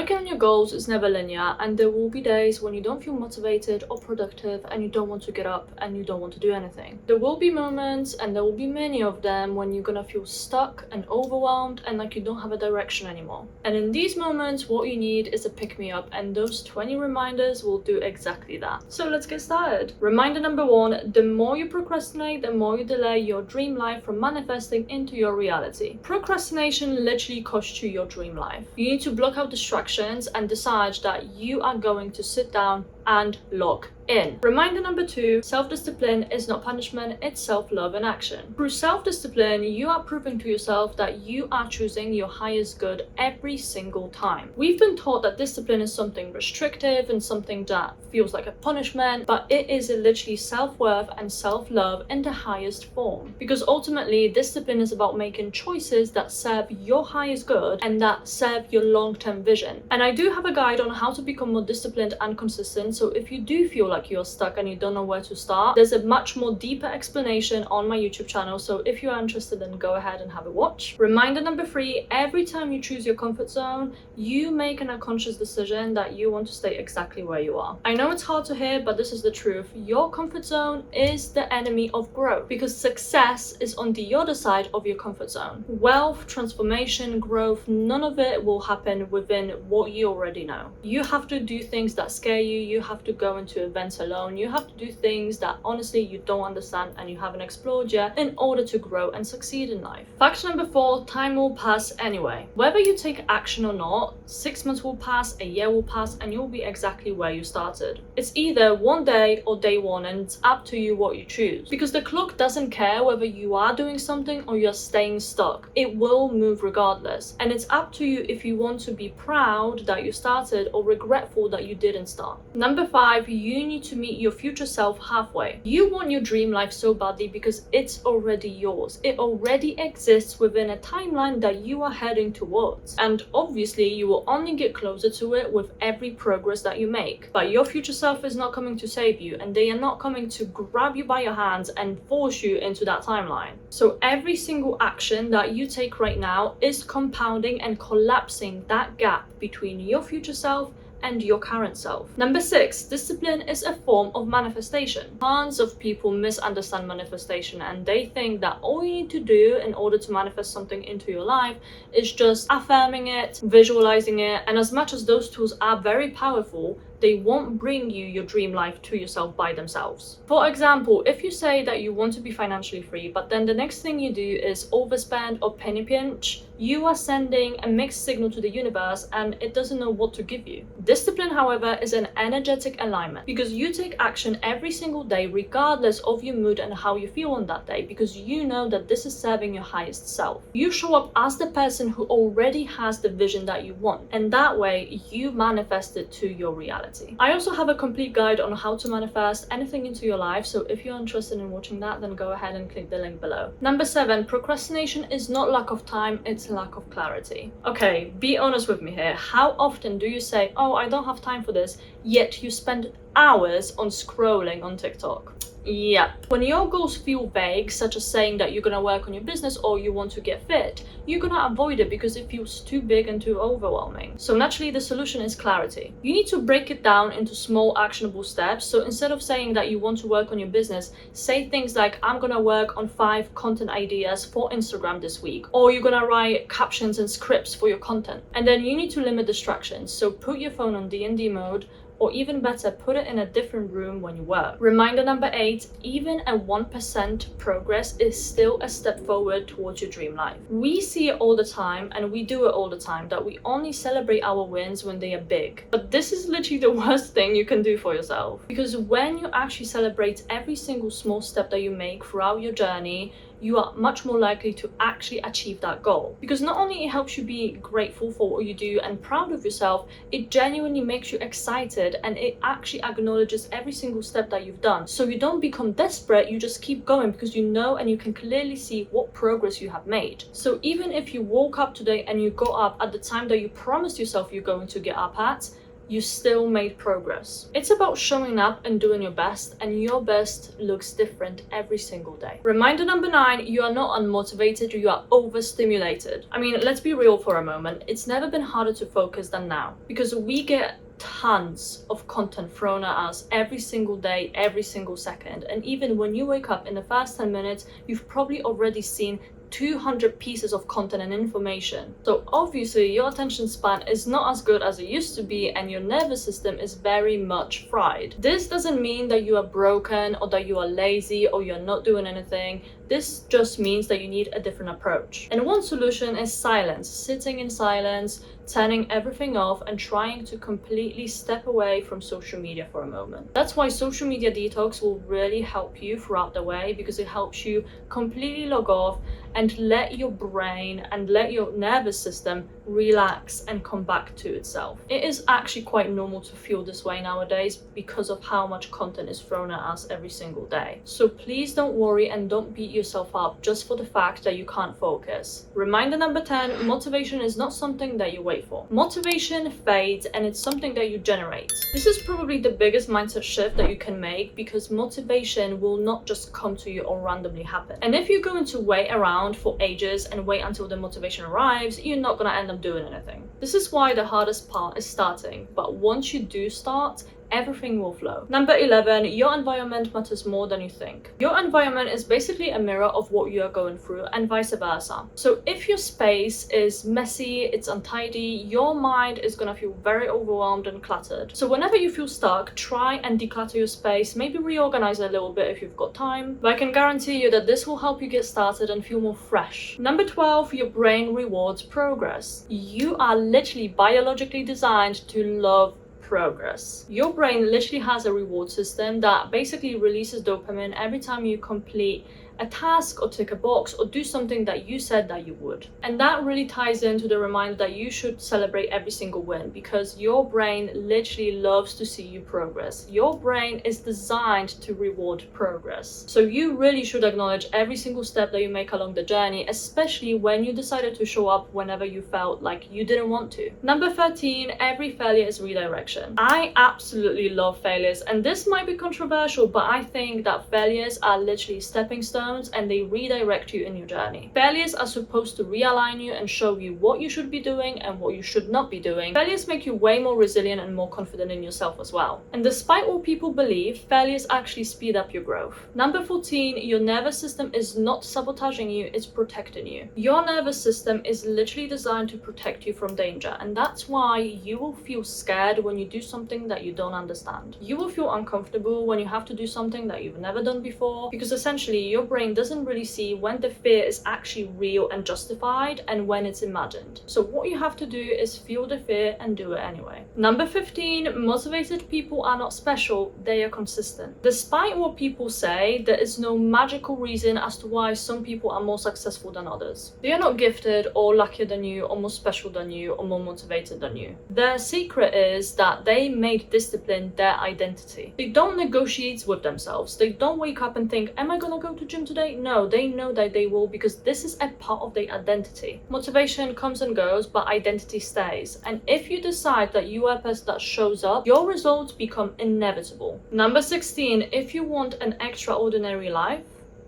Working on your goals is never linear, and there will be days when you don't feel motivated or productive and you don't want to get up and you don't want to do anything. There will be moments, and there will be many of them, when you're gonna feel stuck and overwhelmed and like you don't have a direction anymore. And in these moments, what you need is a pick-me-up, and those 20 reminders will do exactly that. So let's get started. Reminder number 1, the more you procrastinate, the more you delay your dream life from manifesting into your reality. Procrastination literally costs you your dream life. You need to block out distractions and decide that you are going to sit down and lock in. Reminder number 2, self-discipline is not punishment, it's self-love in action. Through self-discipline, you are proving to yourself that you are choosing your highest good every single time. We've been taught that discipline is something restrictive and something that feels like a punishment, but it is literally self-worth and self-love in the highest form. Because ultimately, discipline is about making choices that serve your highest good and that serve your long-term vision. And I do have a guide on how to become more disciplined and consistent, so if you do feel like you're stuck and you don't know where to start, there's a much more deeper explanation on my YouTube channel, so if you are interested, then go ahead and have a watch. Reminder number 3, every time you choose your comfort zone, you make an unconscious decision that you want to stay exactly where you are. I know it's hard to hear, but this is the truth. Your comfort zone is the enemy of growth, because success is on the other side of your comfort zone. Wealth, transformation, growth, none of it will happen within what you already know. You have to do things that scare you, you have to go into events alone, you have to do things that honestly you don't understand and you haven't explored yet in order to grow and succeed in life. Fact number 4, time will pass anyway. Whether you take action or not, 6 months will pass, a year will pass, and you'll be exactly where you started. It's either one day or day one, and it's up to you what you choose. Because the clock doesn't care whether you are doing something or you're staying stuck. It will move regardless. And it's up to you if you want to be proud that you started or regretful that you didn't start. Number 5, you need to meet your future self halfway. You want your dream life so badly because it's already yours. It already exists within a timeline that you are heading towards. And obviously, you will only get closer to it with every progress that you make. But your future self is not coming to save you, and they are not coming to grab you by your hands and force you into that timeline. So every single action that you take right now is compounding and collapsing that gap between your future self and your current self. Number 6, discipline is a form of manifestation. Tons of people misunderstand manifestation, and they think that all you need to do in order to manifest something into your life is just affirming it, visualizing it, and as much as those tools are very powerful, they won't bring you your dream life to yourself by themselves. For example, if you say that you want to be financially free, but then the next thing you do is overspend or penny pinch, you are sending a mixed signal to the universe and it doesn't know what to give you. Discipline, however, is an energetic alignment, because you take action every single day regardless of your mood and how you feel on that day, because you know that this is serving your highest self. You show up as the person who already has the vision that you want, and that way you manifest it to your reality. I also have a complete guide on how to manifest anything into your life, so if you're interested in watching that, then go ahead and click the link below. Number 7, procrastination is not lack of time, it's lack of clarity. Okay, be honest with me here. How often do you say, oh, I don't have time for this, yet you spend hours on scrolling on TikTok? Yep. When your goals feel vague, such as saying that you're gonna work on your business or you want to get fit, you're gonna avoid it because it feels too big and too overwhelming. So naturally, the solution is clarity. You need to break it down into small actionable steps. So instead of saying that you want to work on your business, say things like, I'm gonna work on 5 content ideas for Instagram this week, or you're gonna write captions and scripts for your content. And then you need to limit distractions. So put your phone on D&D mode, or even better, put it in a different room when you work. Reminder number 8, even a 1% progress is still a step forward towards your dream life. We see it all the time, and we do it all the time, that we only celebrate our wins when they are big. But this is literally the worst thing you can do for yourself. Because when you actually celebrate every single small step that you make throughout your journey, you are much more likely to actually achieve that goal. Because not only it helps you be grateful for what you do and proud of yourself, it genuinely makes you excited, and it actually acknowledges every single step that you've done. So you don't become desperate, you just keep going because you know and you can clearly see what progress you have made. So even if you woke up today and you got up at the time that you promised yourself you're going to get up at, you still made progress. It's about showing up and doing your best, and your best looks different every single day. Reminder number 9, you are not unmotivated, you are overstimulated. I mean, let's be real for a moment. It's never been harder to focus than now, because we get tons of content thrown at us every single day, every single second. And even when you wake up, in the first 10 minutes, you've probably already seen 200 pieces of content and information. So obviously your attention span is not as good as it used to be, and your nervous system is very much fried. This doesn't mean that you are broken or that you are lazy or you're not doing anything. This just means that you need a different approach. And one solution is silence, sitting in silence, turning everything off and trying to completely step away from social media for a moment. That's why social media detox will really help you throughout the way, because it helps you completely log off and let your brain and let your nervous system relax and come back to itself. It is actually quite normal to feel this way nowadays because of how much content is thrown at us every single day. So please don't worry and don't beat yourself up just for the fact that you can't focus. Reminder number 10, motivation is not something that you wait for. Motivation fades and it's something that you generate. This is probably the biggest mindset shift that you can make, because motivation will not just come to you or randomly happen. And if you're going to wait around for ages and wait until the motivation arrives, you're not going to end up doing anything. This is why the hardest part is starting, but once you do start, everything will flow. Number 11, your environment matters more than you think. Your environment is basically a mirror of what you are going through, and vice versa. So if your space is messy, it's untidy, your mind is gonna feel very overwhelmed and cluttered. So whenever you feel stuck, try and declutter your space, maybe reorganize a little bit if you've got time, but I can guarantee you that this will help you get started and feel more fresh. Number 12, your brain rewards progress. You are literally biologically designed to love progress. Your brain literally has a reward system that basically releases dopamine every time you complete a task or tick a box or do something that you said that you would. And that really ties into the reminder that you should celebrate every single win, because your brain literally loves to see you progress. Your brain is designed to reward progress. So you really should acknowledge every single step that you make along the journey, especially when you decided to show up whenever you felt like you didn't want to. Number 13, every failure is redirection. I absolutely love failures, and this might be controversial, but I think that failures are literally stepping stones and they redirect you in your journey. Failures are supposed to realign you and show you what you should be doing and what you should not be doing. Failures make you way more resilient and more confident in yourself as well. And despite what people believe, failures actually speed up your growth. Number 14, your nervous system is not sabotaging you, it's protecting you. Your nervous system is literally designed to protect you from danger, and that's why you will feel scared when you do something that you don't understand. You will feel uncomfortable when you have to do something that you've never done before, because essentially your brain doesn't really see when the fear is actually real and justified and when it's imagined. So what you have to do is feel the fear and do it anyway. Number 15, motivated people are not special, they are consistent. Despite what people say, there is no magical reason as to why some people are more successful than others. They are not gifted or luckier than you or more special than you or more motivated than you. Their secret is that they made discipline their identity. They don't negotiate with themselves. They don't wake up and think, am I gonna go to gym today? No, they know that they will, because this is a part of their identity. Motivation comes and goes, but identity stays. And if you decide that you are a person that shows up, your results become inevitable. Number 16, if you want an extraordinary life,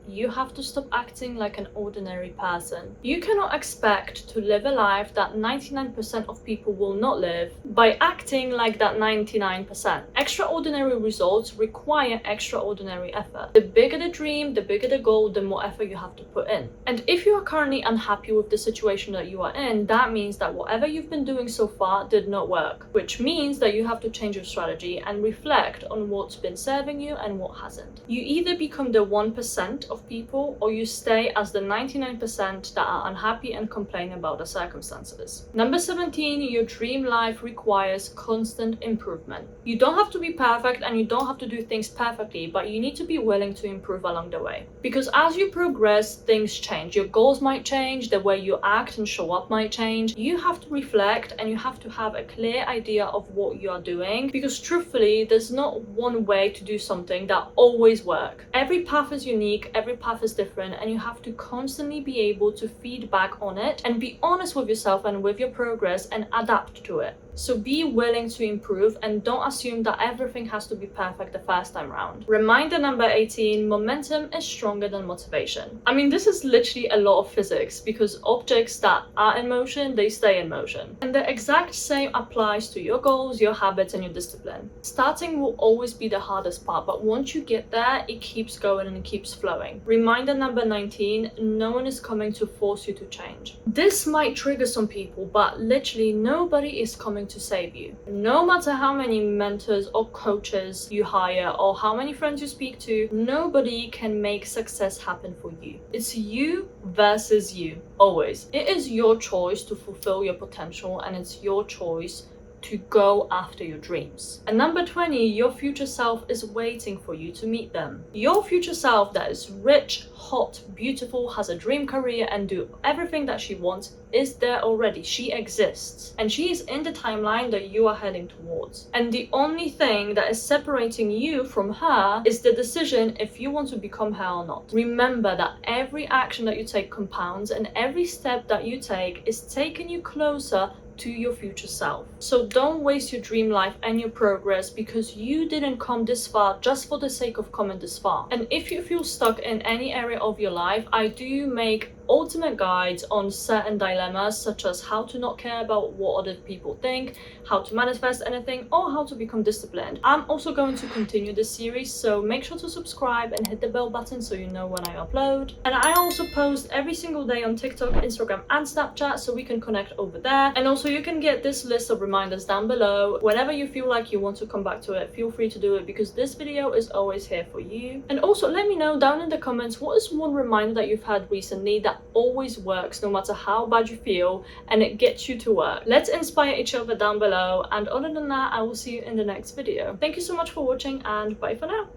you have to stop acting like an ordinary person. You cannot expect to live a life that 99% of people will not live by acting like that 99%. Extraordinary results require extraordinary effort. The bigger the dream, the bigger the goal, the more effort you have to put in. And if you are currently unhappy with the situation that you are in, that means that whatever you've been doing so far did not work, which means that you have to change your strategy and reflect on what's been serving you and what hasn't. You either become the 1% of people, or you stay as the 99% that are unhappy and complain about the circumstances. Number 17, your dream life requires constant improvement. You don't have to be perfect and you don't have to do things perfectly, but you need to be willing to improve along the way. Because as you progress, things change. Your goals might change, the way you act and show up might change. You have to reflect and you have to have a clear idea of what you are doing, because truthfully, there's not one way to do something that always works. Every path is unique, every path is different, and you have to constantly be able to feed back on it and be honest with yourself and with your progress and adapt to it. So be willing to improve and don't assume that everything has to be perfect the first time round. Reminder number 18, momentum is stronger than motivation. I mean, this is literally a lot of physics because objects that are in motion, they stay in motion. And the exact same applies to your goals, your habits, and your discipline. Starting will always be the hardest part, but once you get there, it keeps going and it keeps flowing. Reminder number 19, no one is coming to force you to change. This might trigger some people, but literally nobody is coming to save you. No matter how many mentors or coaches you hire or how many friends you speak to, nobody can make success happen for you. It's you versus you, always. It is your choice to fulfill your potential, and it's your choice to go after your dreams. And number 20, your future self is waiting for you to meet them. Your future self that is rich, hot, beautiful, has a dream career, and do everything that she wants is there already. She exists. And she is in the timeline that you are heading towards. And the only thing that is separating you from her is the decision if you want to become her or not. Remember that every action that you take compounds, and every step that you take is taking you closer to your future self. So don't waste your dream life and your progress because you didn't come this far just for the sake of coming this far. And if you feel stuck in any area of your life, I do make ultimate guides on certain dilemmas, such as how to not care about what other people think, how to manifest anything, or how to become disciplined. I'm also going to continue this series, so make sure to subscribe and hit the bell button so you know when I upload. And I also post every single day on TikTok, Instagram, and Snapchat, so we can connect over there. And also you can get this list of reminders down below. Whenever you feel like you want to come back to it, feel free to do it because this video is always here for you. And also let me know down in the comments, what is one reminder that you've had recently that always works no matter how bad you feel and it gets you to work. Let's inspire each other down below, and other than that, I will see you in the next video. Thank you so much for watching, and bye for now.